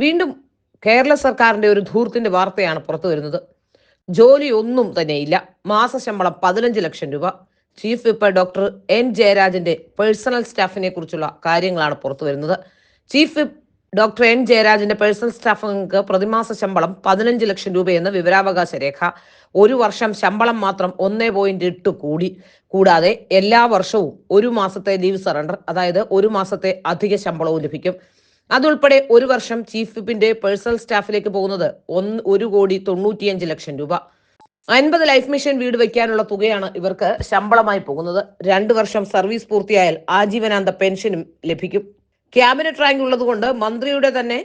വീണ്ടും കേരള സർക്കാരിന്റെ ഒരു ധൂർത്തിന്റെ വാർത്തയാണ് പുറത്തു വരുന്നത്. ജോലി ഒന്നും തന്നെയില്ല, മാസശമ്പളം 15 ലക്ഷം രൂപ. ചീഫ് വിപ്പ് ഡോക്ടർ എൻ ജയരാജന്റെ പേഴ്സണൽ സ്റ്റാഫിനെ കുറിച്ചുള്ള കാര്യങ്ങളാണ് പുറത്തു വരുന്നത്. ചീഫ് വിപ്പ് ഡോക്ടർ എൻ ജയരാജന്റെ പേഴ്സണൽ സ്റ്റാഫുകൾക്ക് പ്രതിമാസ ശമ്പളം 15 ലക്ഷം രൂപയെന്ന് വിവരാവകാശ രേഖ. ഒരു വർഷം ശമ്പളം മാത്രം 1.8 കോടി. കൂടാതെ എല്ലാ വർഷവും ഒരു മാസത്തെ ലീവ് സറണ്ടർ, അതായത് ഒരു മാസത്തെ അധിക ശമ്പളവും ലഭിക്കും. അതുൾപ്പെടെ ഒരു വർഷം ചീഫ് വിപ്പിന്റെ പേഴ്സണൽ സ്റ്റാഫിലേക്ക് പോകുന്നത് 1,95,00,000 രൂപ. 50 ലൈഫ് മിഷൻ വീട് വയ്ക്കാനുള്ള തുകയാണ് ഇവർക്ക് ശമ്പളമായി പോകുന്നത്. 2 വർഷം സർവീസ് പൂർത്തിയായാൽ ആജീവനാന്ത പെൻഷനും ലഭിക്കും. ക്യാബിനറ്റ് റാങ്ക് ഉള്ളതുകൊണ്ട് മന്ത്രിയുടെ തന്നെ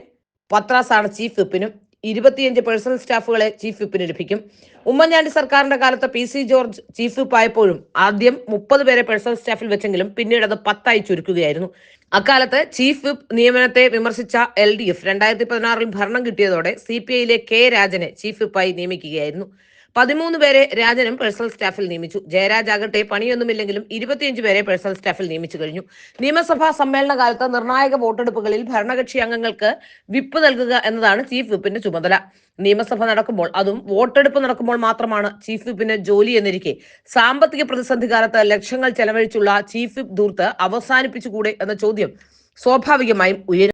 പത്രാസാണ് ചീഫ് വിപ്പിനും. 25 പേഴ്സണൽ സ്റ്റാഫുകളെ ചീഫ് വിപ്പിന് ലഭിക്കും. ഉമ്മൻചാണ്ടി സർക്കാരിന്റെ കാലത്ത് PC ജോർജ് ചീഫ് വിപ്പ് ആയപ്പോഴും ആദ്യം 30 പേരെ പേഴ്സണൽ സ്റ്റാഫിൽ വെച്ചെങ്കിലും പിന്നീട് അത് 10 ചുരുക്കുകയായിരുന്നു. അക്കാലത്ത് ചീഫ് വിപ്പ് നിയമനത്തെ വിമർശിച്ച LDF 2016 ഭരണം കിട്ടിയതോടെ CPIയിലെ K രാജനെ ചീഫ് വിപ്പായി നിയമിക്കുകയായിരുന്നു. 13 പേരെ രാജനും പേഴ്സണൽ സ്റ്റാഫിൽ നിയമിച്ചു. ജയരാജ് ആകട്ടെ പണിയൊന്നുമില്ലെങ്കിലും 25 പേരെ പേഴ്സണൽ സ്റ്റാഫിൽ നിയമിച്ചു കഴിഞ്ഞു. നിയമസഭാ സമ്മേളന കാലത്ത് നിർണായക വോട്ടെടുപ്പുകളിൽ ഭരണകക്ഷി അംഗങ്ങൾക്ക് വിപ്പ് നൽകുക എന്നതാണ് ചീഫ് വിപ്പിന്റെ ചുമതല. നിയമസഭ നടക്കുമ്പോൾ, അതും വോട്ടെടുപ്പ് നടക്കുമ്പോൾ മാത്രമാണ് ചീഫ് വിപ്പിന് ജോലി എന്നിരിക്കെ സാമ്പത്തിക പ്രതിസന്ധി കാലത്ത് ലക്ഷങ്ങൾ ചെലവഴിച്ചുള്ള ചീഫ് വിപ്പ് ധൂർത്ത് അവസാനിപ്പിച്ചുകൂടെ എന്ന ചോദ്യം സ്വാഭാവികമായും ഉയരും.